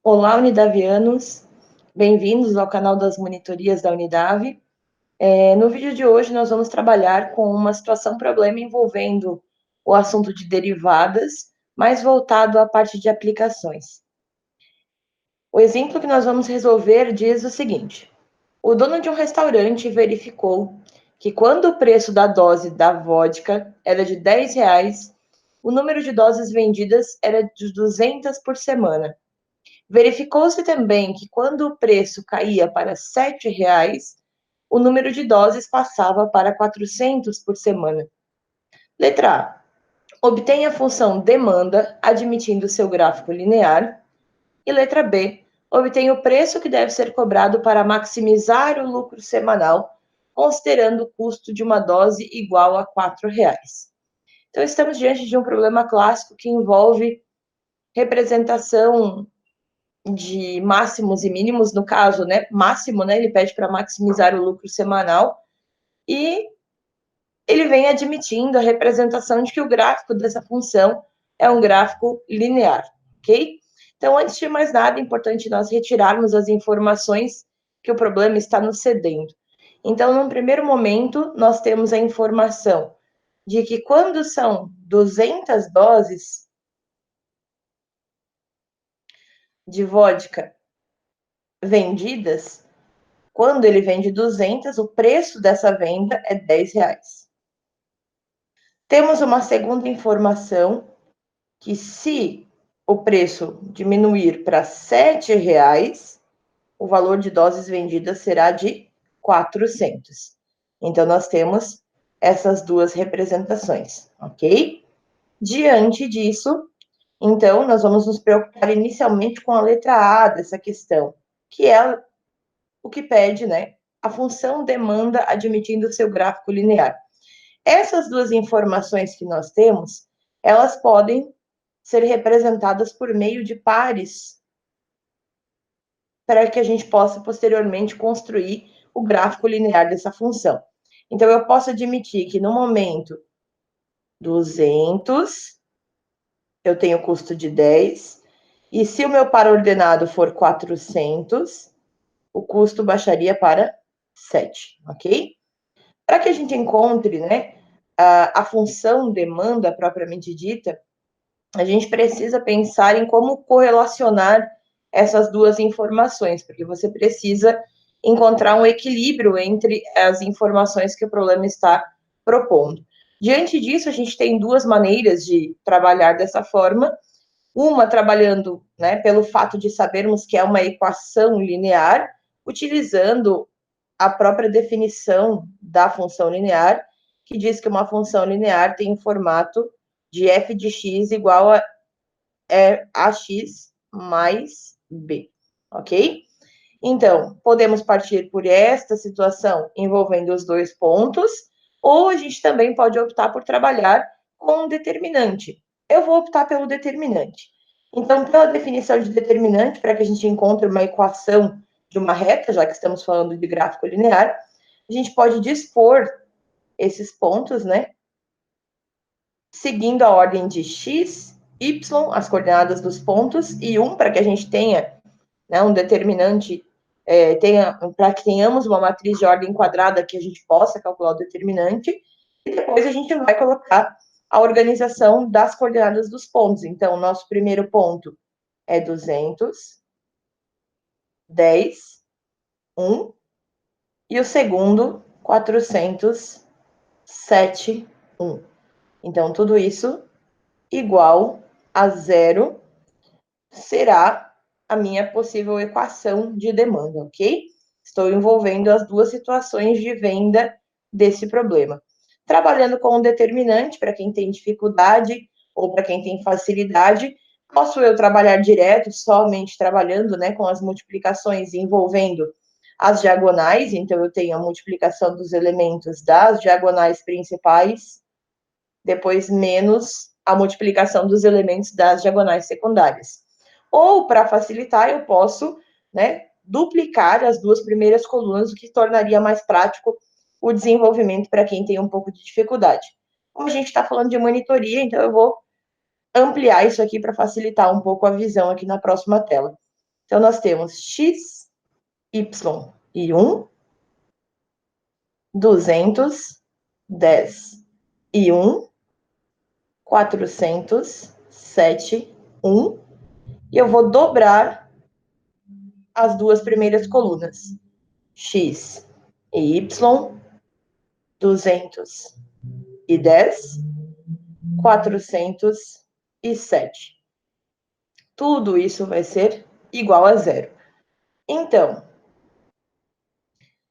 Olá, unidavianos, bem-vindos ao canal das monitorias da Unidave. No vídeo de hoje, nós vamos trabalhar com uma situação-problema envolvendo o assunto de derivadas, mais voltado à parte de aplicações. O exemplo que nós vamos resolver diz o seguinte: o dono de um restaurante verificou que quando o preço da dose da vodka era de R$ 10, o número de doses vendidas era de 200 por semana. Verificou-se também que quando o preço caía para R$ 7, o número de doses passava para 400 por semana. Letra A. Obtenha a função demanda admitindo seu gráfico linear. E letra B. Obtenha o preço que deve ser cobrado para maximizar o lucro semanal, considerando o custo de uma dose igual a R$ 4. Então, estamos diante de um problema clássico que envolve representação de máximos e mínimos, no caso, né, máximo, né, ele pede para maximizar o lucro semanal, e ele vem admitindo a representação de que o gráfico dessa função é um gráfico linear, ok? Então, antes de mais nada, é importante nós retirarmos as informações que o problema está nos cedendo. Então, num primeiro momento, nós temos a informação de que quando são 200 doses de vodka vendidas, quando ele vende 200, o preço dessa venda é R$ 10. Temos uma segunda informação que se o preço diminuir para R$ 7, o valor de doses vendidas será de 400. Então, nós temos essas duas representações, ok? Diante disso, então, nós vamos nos preocupar inicialmente com a letra A dessa questão, que é o que pede, né, a função demanda admitindo seu gráfico linear. Essas duas informações que nós temos, elas podem ser representadas por meio de pares, para que a gente possa posteriormente construir o gráfico linear dessa função. Então, eu posso admitir que no momento 200, eu tenho custo de 10, e se o meu par ordenado for 400, o custo baixaria para 7, ok? Para que a gente encontre, né, a função demanda propriamente dita, a gente precisa pensar em como correlacionar essas duas informações, porque você precisa encontrar um equilíbrio entre as informações que o problema está propondo. Diante disso, a gente tem duas maneiras de trabalhar dessa forma. Uma trabalhando, né, pelo fato de sabermos que é uma equação linear, utilizando a própria definição da função linear, que diz que uma função linear tem um formato de f de x igual a ax mais b, ok? Então, podemos partir por esta situação envolvendo os dois pontos, ou a gente também pode optar por trabalhar com um determinante. Eu vou optar pelo determinante. Então, pela definição de determinante, para que a gente encontre uma equação de uma reta, já que estamos falando de gráfico linear, a gente pode dispor esses pontos, né, seguindo a ordem de x, y, as coordenadas dos pontos, e 1, para que a gente tenha, né, um determinante, para que tenhamos uma matriz de ordem quadrada que a gente possa calcular o determinante, e depois a gente vai colocar a organização das coordenadas dos pontos. Então, o nosso primeiro ponto é 200, 10, 1, e o segundo, 400, 7, 1. Então, tudo isso igual a zero será a minha possível equação de demanda, ok? Estou envolvendo as duas situações de venda desse problema. Trabalhando com um determinante, para quem tem dificuldade ou para quem tem facilidade, posso eu trabalhar direto, somente trabalhando, né, com as multiplicações envolvendo as diagonais, então eu tenho a multiplicação dos elementos das diagonais principais, depois menos a multiplicação dos elementos das diagonais secundárias. Ou, para facilitar, eu posso, né, duplicar as duas primeiras colunas, o que tornaria mais prático o desenvolvimento para quem tem um pouco de dificuldade. Como a gente está falando de monitoria, então eu vou ampliar isso aqui para facilitar um pouco a visão aqui na próxima tela. Então, nós temos x, y e 1, 200, 10 e 1, 400, 7, 1. E eu vou dobrar as duas primeiras colunas. X e y, 210, 407. Tudo isso vai ser igual a zero. Então,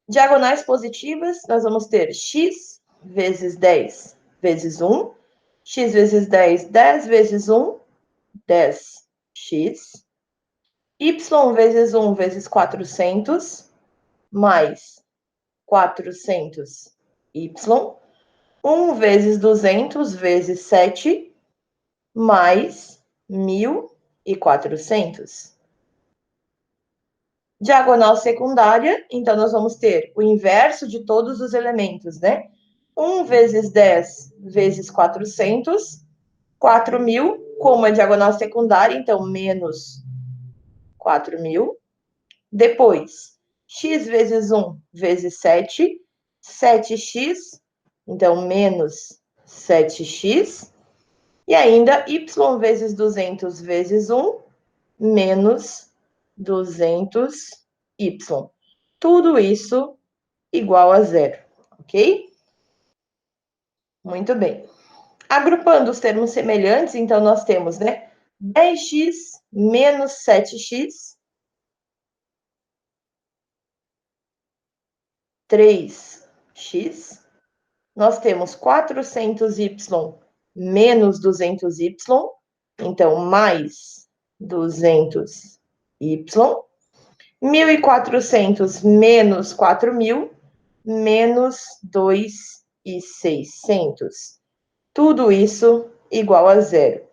diagonais positivas, nós vamos ter x vezes 10 vezes 1, x vezes 10, 10 vezes 1, 10x, y vezes 1 vezes 400, mais 400y, 1 vezes 200 vezes 7, mais 1.400. Diagonal secundária, então nós vamos ter o inverso de todos os elementos, né? 1 vezes 10 vezes 400, 4.000, como é diagonal secundária, então menos 4.000. Depois, x vezes 1 vezes 7, 7x, então menos 7x. E ainda y vezes 200 vezes 1, menos 200y. Tudo isso igual a zero, ok? Muito bem. Agrupando os termos semelhantes, então nós temos, né, 10x menos 7x, 3x. Nós temos 400y menos 200y, então mais 200y. 1.400 menos 4.000, menos 2.600. Tudo isso igual a zero.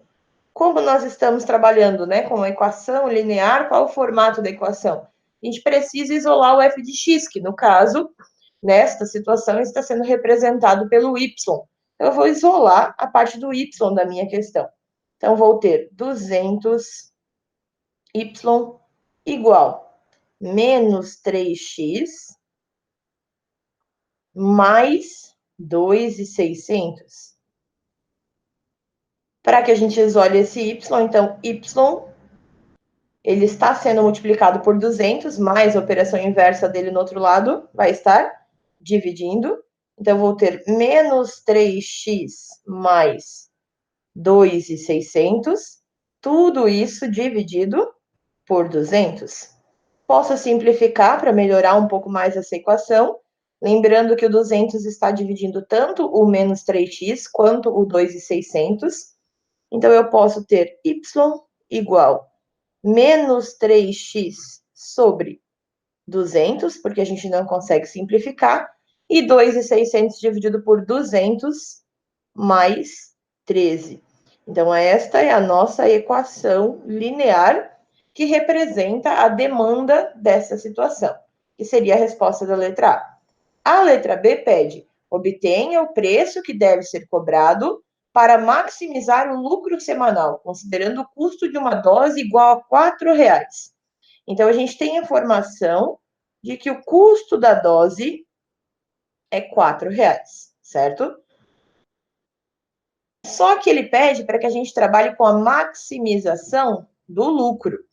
Como nós estamos trabalhando, né, com a equação linear, qual o formato da equação? A gente precisa isolar o f de x, que no caso, nesta situação, está sendo representado pelo y. Eu vou isolar a parte do y da minha questão. Então, vou ter 200y igual menos 3x mais 2.600. Para que a gente isole esse y, então, y, ele está sendo multiplicado por 200, mais a operação inversa dele no outro lado, vai estar dividindo. Então, eu vou ter menos 3x mais 2.600, tudo isso dividido por 200. Posso simplificar para melhorar um pouco mais essa equação, lembrando que o 200 está dividindo tanto o menos 3x quanto o 2.600. Então, eu posso ter y igual menos 3x sobre 200, porque a gente não consegue simplificar, e 2.600 dividido por 200 mais 13. Então, esta é a nossa equação linear que representa a demanda dessa situação, que seria a resposta da letra A. A letra B pede: obtenha o preço que deve ser cobrado para maximizar o lucro semanal, considerando o custo de uma dose igual a R$4. Então, a gente tem a informação de que o custo da dose é R$4, certo? Só que ele pede para que a gente trabalhe com a maximização do lucro.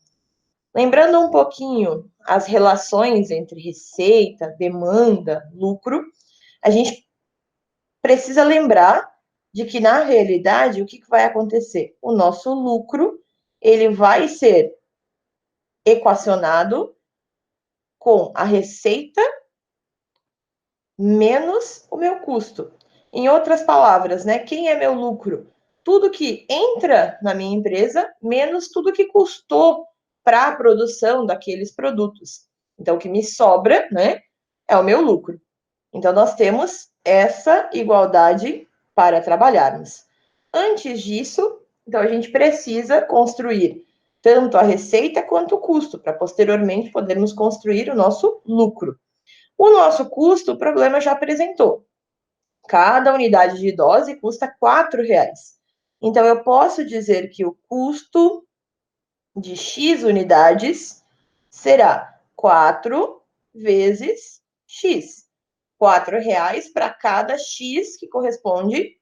Lembrando um pouquinho as relações entre receita, demanda, lucro, a gente precisa lembrar de que, na realidade, o que vai acontecer? O nosso lucro, ele vai ser equacionado com a receita menos o meu custo. Em outras palavras, né, quem é meu lucro? Tudo que entra na minha empresa, menos tudo que custou para a produção daqueles produtos. Então, o que me sobra, né, é o meu lucro. Então, nós temos essa igualdade para trabalharmos. Antes disso, então, a gente precisa construir tanto a receita quanto o custo, para posteriormente podermos construir o nosso lucro. O nosso custo, o problema já apresentou. Cada unidade de dose custa R$4. Então, eu posso dizer que o custo de X unidades será 4 vezes x. R$ 4 para cada x que corresponde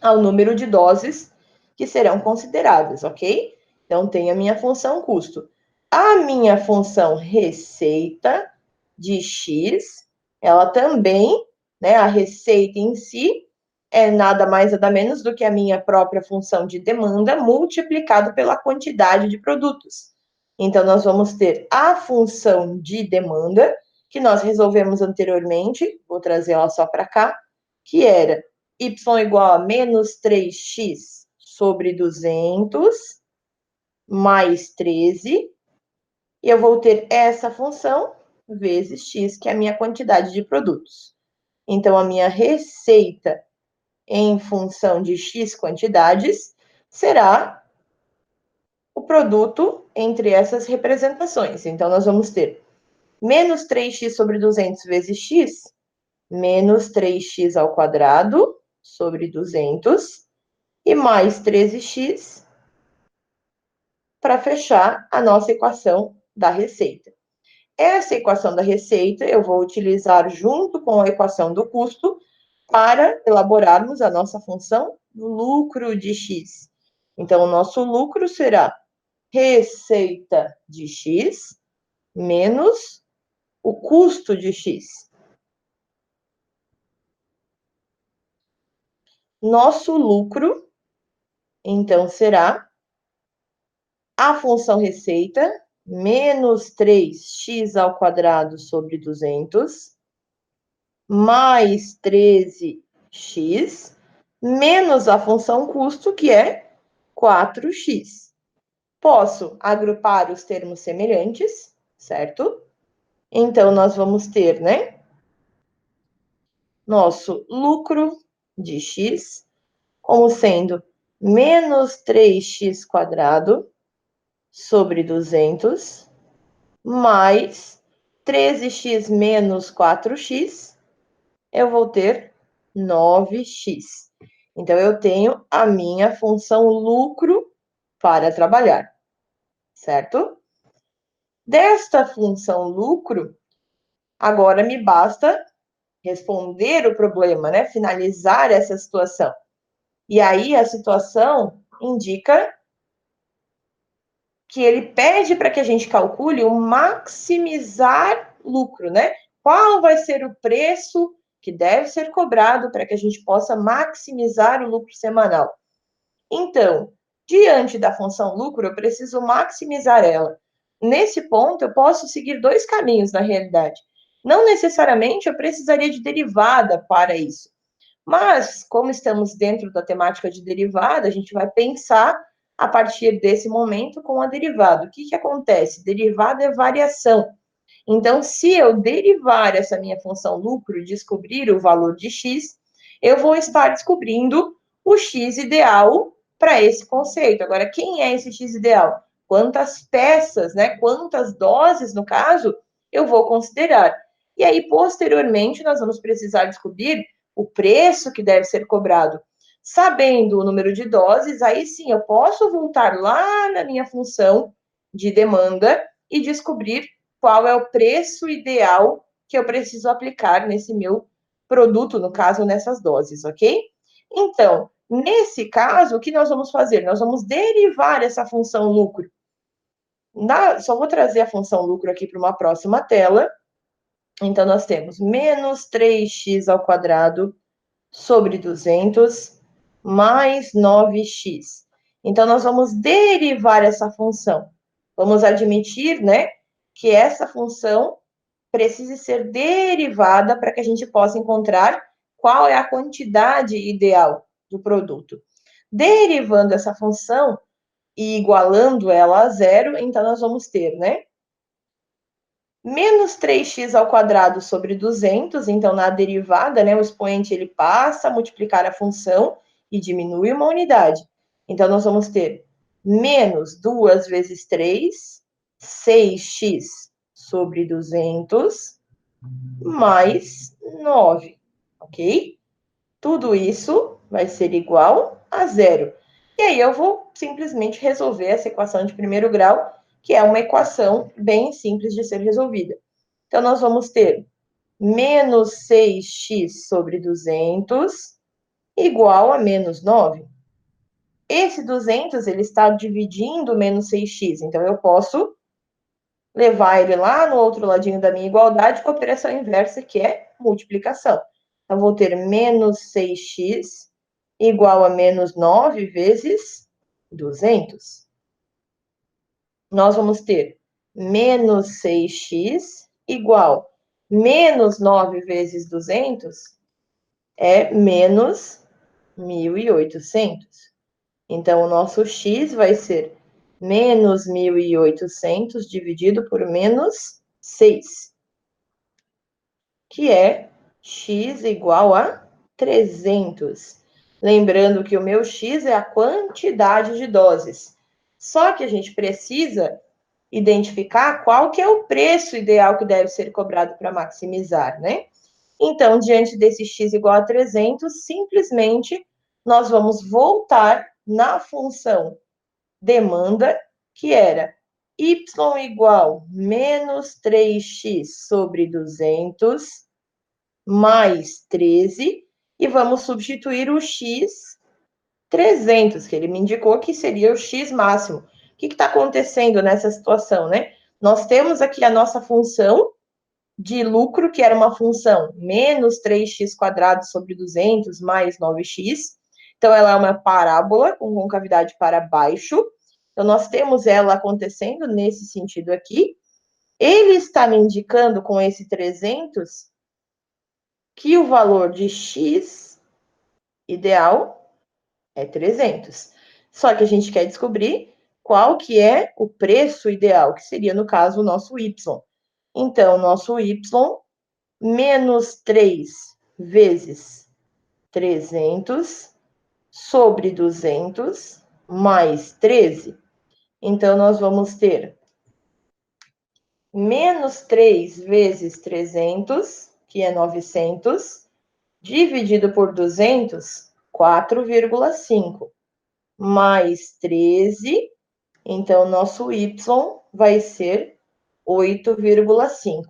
ao número de doses que serão consideradas, ok? Então, tem a minha função custo. A minha função receita de x, ela também, né, a receita em si, é nada mais nada menos do que a minha própria função de demanda multiplicado pela quantidade de produtos. Então, nós vamos ter a função de demanda, que nós resolvemos anteriormente, vou trazer ela só para cá, que era y igual a menos 3x sobre 200 mais 13, e eu vou ter essa função vezes x, que é a minha quantidade de produtos. Então, a minha receita em função de x quantidades será o produto entre essas representações. Então, nós vamos ter menos 3x sobre 200 vezes x, menos 3x ao quadrado sobre 200, e mais 13x para fechar a nossa equação da receita. Essa equação da receita eu vou utilizar junto com a equação do custo para elaborarmos a nossa função lucro de x. Então, o nosso lucro será receita de x menos o custo de x. Nosso lucro, então, será a função receita menos 3x ao quadrado sobre 200, mais 13x, menos a função custo, que é 4x. Posso agrupar os termos semelhantes, certo? Então, nós vamos ter, né, nosso lucro de x como sendo menos 3x quadrado sobre 200, mais 13x menos 4x, eu vou ter 9x. Então, eu tenho a minha função lucro para trabalhar, certo? Desta função lucro, agora me basta responder o problema, né? Finalizar essa situação. E aí, a situação indica que ele pede para que a gente calcule o maximizar lucro, né? Qual vai ser o preço que deve ser cobrado para que a gente possa maximizar o lucro semanal? Então, diante da função lucro, eu preciso maximizar ela. Nesse ponto, eu posso seguir dois caminhos, na realidade. Não necessariamente eu precisaria de derivada para isso. Mas, como estamos dentro da temática de derivada, a gente vai pensar a partir desse momento com a derivada. O que acontece? Derivada é variação. Então, se eu derivar essa minha função lucro e descobrir o valor de x, eu vou estar descobrindo o x ideal para esse conceito. Agora, quem é esse x ideal? Quantas peças, né? Quantas doses, no caso, eu vou considerar. E aí, posteriormente, nós vamos precisar descobrir o preço que deve ser cobrado. Sabendo o número de doses, aí sim eu posso voltar lá na minha função de demanda e descobrir qual é o preço ideal que eu preciso aplicar nesse meu produto, no caso, nessas doses, ok? Então, nesse caso, o que nós vamos fazer? Nós vamos derivar essa função lucro. Só vou trazer a função lucro aqui para uma próxima tela. Então, nós temos menos 3x ao quadrado sobre 200 mais 9x. Então, nós vamos derivar essa função. Vamos admitir, né, que essa função precise ser derivada para que a gente possa encontrar qual é a quantidade ideal do produto. Derivando essa função e igualando ela a zero, então nós vamos ter, né, menos 3x ao quadrado sobre 200, então na derivada, né, o expoente ele passa a multiplicar a função e diminui uma unidade. Então, nós vamos ter menos 2 vezes 3, 6x sobre 200, mais 9, ok? Tudo isso vai ser igual a zero. E aí, eu vou simplesmente resolver essa equação de primeiro grau que é uma equação bem simples de ser resolvida. Então, nós vamos ter menos 6x sobre 200 igual a menos 9. Esse 200, ele está dividindo menos 6x, então eu posso levar ele lá no outro ladinho da minha igualdade com a operação inversa, que é multiplicação. Então, vou ter menos 6x igual a menos 9 vezes 200. Nós vamos ter menos 6x igual menos 9 vezes 200 é menos 1.800. Então, o nosso x vai ser menos 1.800 dividido por menos 6, que é x igual a 300. Lembrando que o meu x é a quantidade de doses. Só que a gente precisa identificar qual que é o preço ideal que deve ser cobrado para maximizar, né? Então, diante desse x igual a 300, simplesmente nós vamos voltar na função demanda, que era y igual menos 3x sobre 200 mais 13, e vamos substituir o x 300, que ele me indicou que seria o x máximo. O que está acontecendo nessa situação, né? Nós temos aqui a nossa função de lucro, que era uma função menos 3x quadrado sobre 200 mais 9x. Então, ela é uma parábola com concavidade para baixo. Então, nós temos ela acontecendo nesse sentido aqui. Ele está me indicando com esse 300 que o valor de x ideal é 300. Só que a gente quer descobrir qual que é o preço ideal, que seria, no caso, o nosso y. Então, nosso y menos 3 vezes 300 sobre 200 mais 13. Então, nós vamos ter menos 3 vezes 300, que é 900, dividido por 200, 4,5, mais 13. Então, nosso y vai ser 8,5.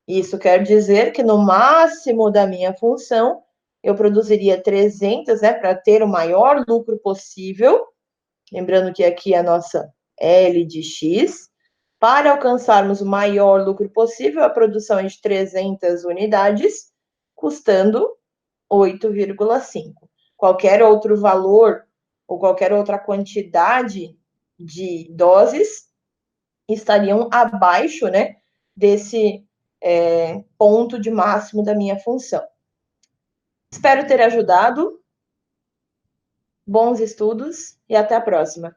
Isso quer dizer que no máximo da minha função, eu produziria 300, né, para ter o maior lucro possível. Lembrando que aqui é a nossa L de X. Para alcançarmos o maior lucro possível, a produção é de 300 unidades, custando 8,5. Qualquer outro valor ou qualquer outra quantidade de doses estariam abaixo, né, desse ponto de máximo da minha função. Espero ter ajudado. Bons estudos e até a próxima.